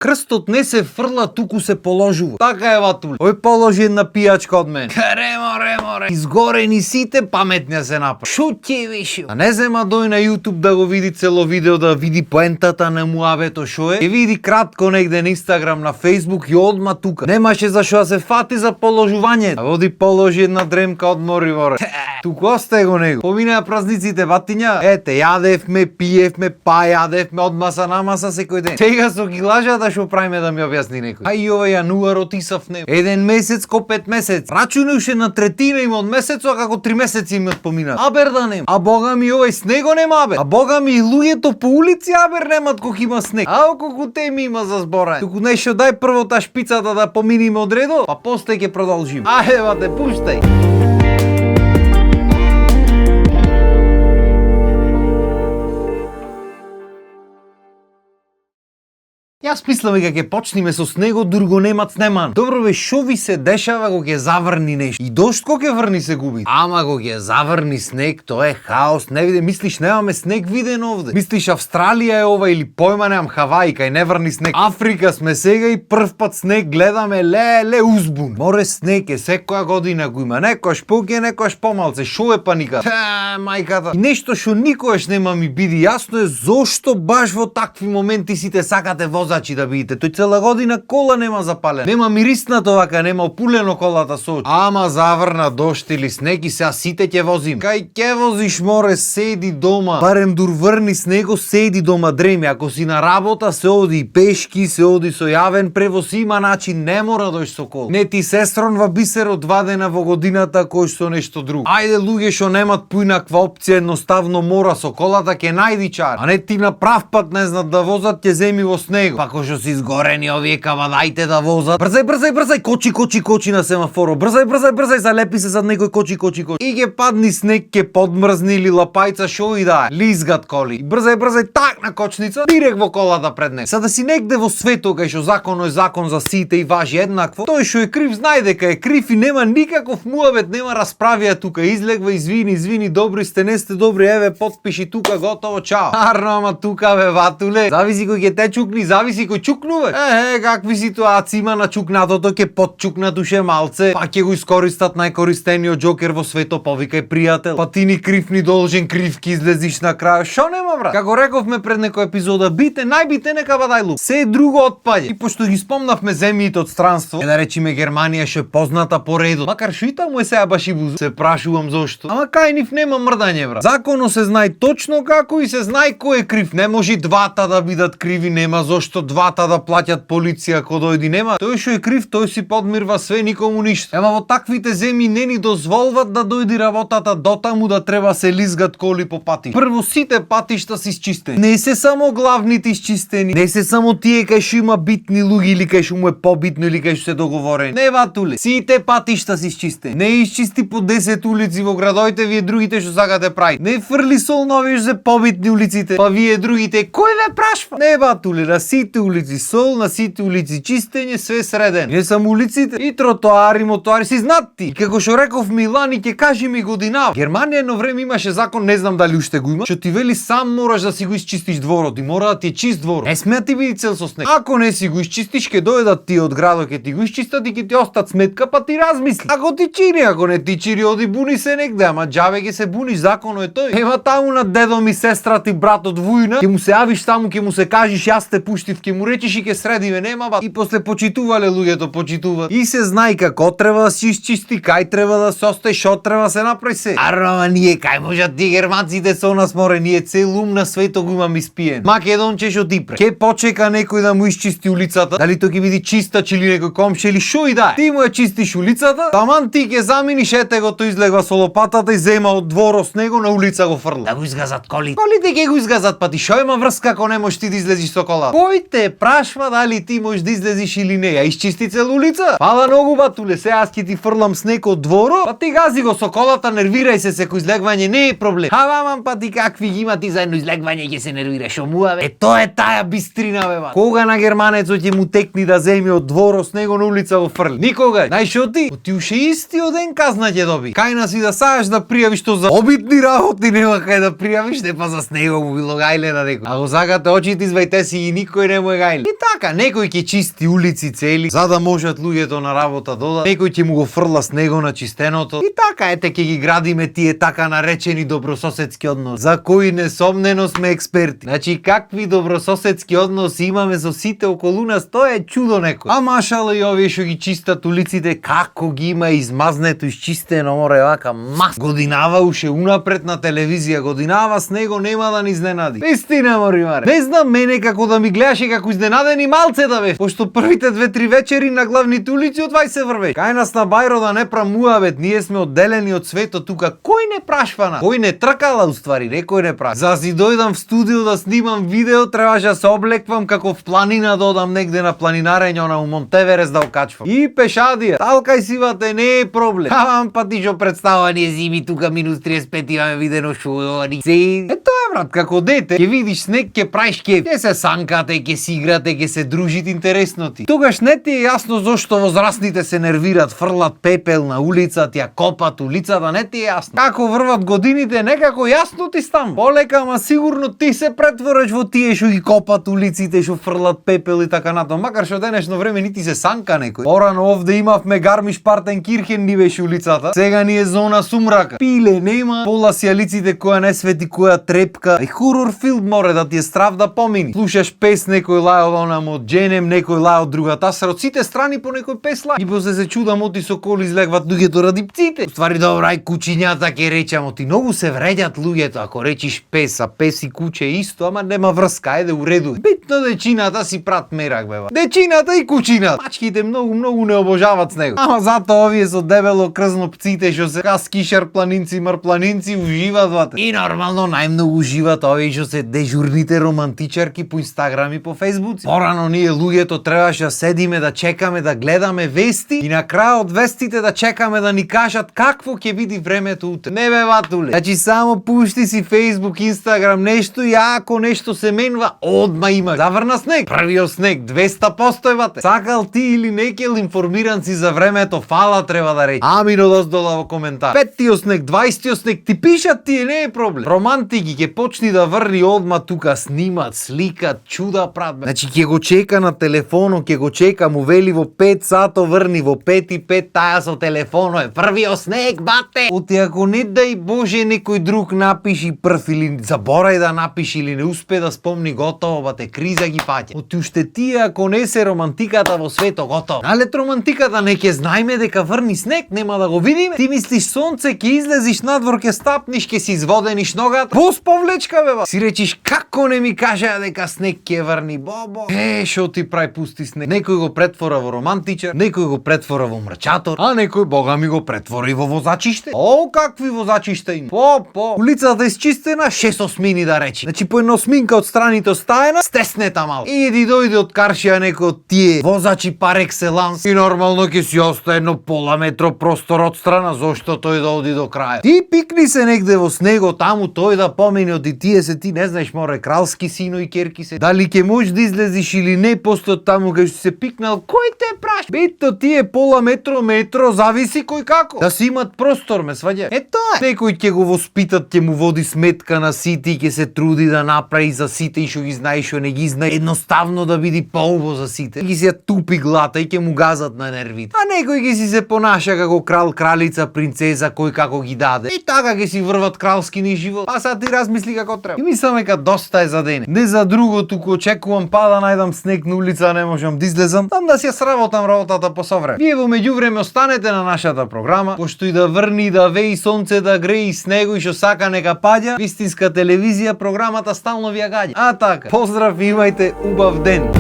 Крстот не се фрла, туку се положува. Така е, ватуле. Ој положи една пијачка од мен. Ремо. Изгорени сите, паметня се напад. Шути виши. А не зема дој на YouTube да го види цело видео, да види поентата на муавето шо е. Ќе види кратко негде на Instagram, на Facebook и одма тука. Немаше зашо да се фати за положување. А води положи една дремка од мориворе. Туку остај го него. Поминаа празниците, батиња. Ете, јадевме, пиевме, па јадевме од маса на маса секој ден. Сега со гилажата шо правиме да ми објасни некој. Ај ова јануар отисав него. Еден месец ко 5 месец. Рачунувше на третина им од месецот како 3 месеци им помина. Абер да нема. А бога ми овој снего нема абер. А бога ми и луѓето по улици абер немат кога има снег. А колку теми има за зборање. Туку нешто дај прво та шпицата да поминиме од редо, па после ќе продолжиме. Ајде бате, пуштај. Јас мислам дека ќе почнеме со снего, дур го немат снеман. Добро бе, шо ви се дешава кога ќе заврни нешто? И дошт кога ќе врни се губи. Ама кога ќе заврни снег, тоа е хаос. Не виде, мислиш немаме снег виден овде. Мислиш Австралија е ова или појма немам Хаваи кај не врни снег. Африка сме сега и прв пат снег гледаме леле узбун. Море снег е секоја година го има. Некојаш поќе, некојаш помалце. Шо е паниката? Мајката. И нешто што никогаш нема ми биди јасно е зошто баш во такви моменти сите сакате возачи да бидите. Тој цела година кола нема запалена. Нема мириснато вака, нема опулено колата со. Ама заврна дошт или снег и сега сите ќе возим. Кај ќе возиш море, седи дома. Барем дур врни снего, седи дома дреми. Ако си на работа се оди пешки, се оди со јавен превоз, има начин, не мора дојш со кола. Не ти се стронва бисерот 2 дена во годината кој што нешто друго. Ајде луѓе што немат поинаква опција, едноставно мора со колата ќе најди чар. А не ти на прав пат не знаат да возат, ќе земи во снего. Па кој што си изгорени овие кавадајте да возат. Брзај, кочи на семафоро. Брзај, залепи се зад некој кочи. И ќе падни снег, ќе подмрзни или лапајца, шо и да е. Лизгат коли. Брзај, так на кочница, директ во колата пред него. Сада си негде во светот кај што законот е закон за сите и важи еднакво. Тој што е крив знае дека е крив и нема никаков муавет, нема расправија тука. Излегва, извини, добри сте, не сте добри, еве подпиши тука, готово, чао. Арно, ама тука бе ватуле. Зависи кој ќе те чукни, зависи кој чукнува. Какви ситуации има на чукнатото, ќе подчукна душе малце, па ќе го искористат најкористениот џокер во светот, повикај пријател. Па ти ни крив ни должен, крив ќе излезиш на крај. Шо нема брат? Како рековме пред некој епизода, бите најбите нека бадајлу. Се друго отпаѓа. И пошто ги спомнавме земјите од странство, да речиме Германија што е позната по редот. Макар што и таму е сега баш и бузу. Се прашувам зошто. Ама кај нив нема мрдање брат. Законот се знае точно како и се знае кој е крив. Не може двата да бидат криви, нема зошто двата да плаќат полиција кога дојди, нема. Тој што е крив, тој си подмирва све, никому ништо. Ема во таквите земји не ни дозволват да дојди работата дотаму да треба се лизгат коли по пати. Прво сите патишта се isчистени. Не се само главните isчистени, не се само тие кај што има битни луѓе или кај што му е побитно или кај што се договорени. Не ватуле, сите патишта се isчистени. Не isчисти по 10 улици во градоите, вие другите што сакате правите. Не фрли сол на овие за побитни улиците, па вие другите кој ве прашва? Не ватуле, на сите улици сол, на сите улици чистење, све среден. Не само улиците, и тротоари, мотоари си знати. И како што реков Милани, ќе кажи ми година. Германија едно време имаше закон, не знам дали уште го има, што ти вели сам мораш да си го isчистиш дворот и мора да ти е чист двор. Не сме да ти биде цел со снег. Ако не си го isчистиш, ќе дојдат ти од градот, ќе ти го isчистат и ќе ти остат сметка, па ти размисли. Ако ти чири, ако не ти чири, оди буни се негде, ама џабе ќе се буниш, законот е тој. Ема таму на дедо ми, сестра ти, братот војна, ќе му се јавиш таму, ќе му се кажеш јас те пуштив, ќе му речеш и ќе средиме, нема ба. И после почитувале луѓето, почитуваат. И се знае како треба да се isчисти, кај треба да се остаи, шо треба да се направи се. Ама ние кај можат ти германците со нас море, ние цел ум на светот го имам испиен. Македонче што ти пре. Ке почека некој да му isчисти улицата, дали тој ќе биде чистач или некој комши или шо и да е. Ти му ја чистиш улицата, таман ти ќе заминиш, ете го тој излегва со лопатата и зема од дворот с него на улица го фрла. Да го изгазат колите. Колите ќе го изгазат, па ти шо има врска ако не можеш ти да излезиш со колата? Кој те прашва дали ти можеш да излезиш или не? Ја isчисти цела улица. Пала ногу батуле, се аз ќе ти фрлам снег од дворот, па ти гази го со колата, нервирај се, секој излегвање не е проблем. Мам, па ти какви ги има ти за едно излегвање ќе се нервираш, омува бе. Тоа е таа бистрина бе ба. Кога на германецот ќе му текни да земи од дворот с него на улица го фрли? Никога. Знаеш шо ти? Ти уште истиот ден казна ќе доби. Кај нас и да саеш да пријавиш тоа за обидни работи, нема кај да пријавиш, не па за снего му било гајле на некој. Ако сакате очите извајте си и никој не му е гајли. И така, некој ќе чисти улици цели, за да можат луѓето на работа додат. Некој ќе му го фрла снего на чистеното. И така, ете ќе ги градиме тие така наречени добрососедски односи, за кои несомнено сме експерти. Значи, какви добрососедски односи имаме со сите околу нас, тоа е чудо некој. А машала и овие што ги чистат улиците, како ги има измазнето, изчистено, море вака мас. Годинава уше унапред на телевизија, годинава с него нема да ни изненади. Вистина, моримаре. Не знам мене како да ми гледаше како изненадени малце да бев, пошто првите 2-3 вечери на главните улици од вај се врве. Кај нас на Бајро да не прамуавет, ние сме одделени од светот тука. Кој не прашвана? Кој не тркала уствари, некој не прашва. За си дојдам в студио да снимам видео, требаше да се облеквам како в планина да одам негде на планинарење на Монтеверест да окачвам. И пешадија. Талкај си вате, не е проблем. Авам па ти што представа ние зими тука минус 35 имаме видено шо ни се. Тоа е брат, како дете, ќе видиш снег, ќе праиш кеф. Ќе се санкате, ќе си играте, ќе се дружите интересно ти. Тогаш не ти е јасно зошто возрастните се нервират, фрлат пепел на улицата, ја копат улицата, не ти е јасно. Како врват годините, некако јасно ти стам. Полека, ама сигурно ти се претвориш во тие што ги копат улиците, што фрлат пепел и така натаму. Макар што денешно време нити се санка некој. Порано овде имавме Гармиш Партенкирхен ни беше улицата. Сега ни е зона сумрака. Пиле нема, пола сјалиците која не свети, која трепка. И хорор филм море да ти е страв да помини. Слушаш пес, некој лај од онам од Дженем, некој лај од другата. Од сите страни по некој пес лај. И после се чудам оти со коли излегват луѓето ради птиците. Ствари добро, ај кучињата ќе речам, оти многу се вреѓат луѓето ако речиш пес, а пес и куче исто, ама нема врска, ајде уреду. Битно дечината си прат мерак бева. Дечината и кучината. Мачките многу не обожават снего. Ама затоа овие со дебело крзно птиците што се скишар планинци, марпланинци уживаат вате. И нормално најмногу уживаат овие што се дежурните романтичарки по Инстаграм и по Фејсбук. Порано ние луѓето требаше да седиме да чекаме да гледаме вести и на крај од вестите да чекаме да ни кажат какво ќе биде времето утре. Не бе ватуле. Значи само пушти си Фејсбук, Инстаграм нешто и ако нешто се менува, одма има. Заврна снег, првиот снег 200% е вате. Сакал ти или некел информиран си за времето, фала треба да речи. Амино доздола во коментар. 5-тиот снег, 20-тиот снег, ти пишат тие, не е проблем. Романтики ќе почни да врни одма тука, снимат, сликат, чуда прават. Значи ќе го чека на телефоно, ќе го чека, му вели во 5 сато врни, во 5:05 таја со телефоно е првиот снег, бате. Оти ако не дај Боже некој друг напиши прв или заборај да напиши или не успе да спомни, готово, бате, криза ги паќа. Оти уште тие ако не се романтиката во светот, готово. Налет романтиката не ќе знаеме дека врни снег, нема да го видиме. Ти мислиш сонце, ќе излезиш надвор, ќе стапниш, ќе си изводениш ногата. Повлечка беба. Си речиш како не ми кажа дека снег ќе врни, бобо. Шо ти прави пусти снег. Некој го претвора во романтичар, некој го претвора во мрачатор, а некој бога ми го претвори во возачиште. О, какви возачиште има. Улицата е изчистена, 6 осмини да речи. Значи по една осминка од страните остаена, стеснета мал. И ти дојде од каршија некој од тие возачи пар екселанс и нормално ќе си остае едно пола метро простор од страна, зошто тој да оди до крај. Ти пикни се негде во снего, таму тој да помине од тие се, ти не знаеш, море кралски сино и керки се. Дали ќе можеш да излезиш или не, после од таму кај што се пикнал, кој те праш? Бито тие пола метро, зависи кој како. Да си имат простор, ме сваѓа. Е тоа е. Некој ќе го воспитат, ќе му води сметка на сите и ќе се труди да направи за сите и што ги знае и што не ги знае. Едноставно да биде поубаво за сите. Ги се тупи глата и ќе му газат на нервите. А некој ќе си се понаша како крал, кралица, принцеза, кој како ги даде. И така ќе си врват кралски ни живот. А сега ти размисли како треба. И мислам дека доста е за дене. Не за друго, туку очекувам па да најдам снег на улица, не можам да излезам. Там да си сработам работата по совреме. Вие во меѓувреме останете на нашата програма, пошто и да врни, да веи сонце, да грее и снего и што сака нека паѓа, вистинска телевизија програмата стално ви ја гаѓа. А така, поздрав и имајте убав ден.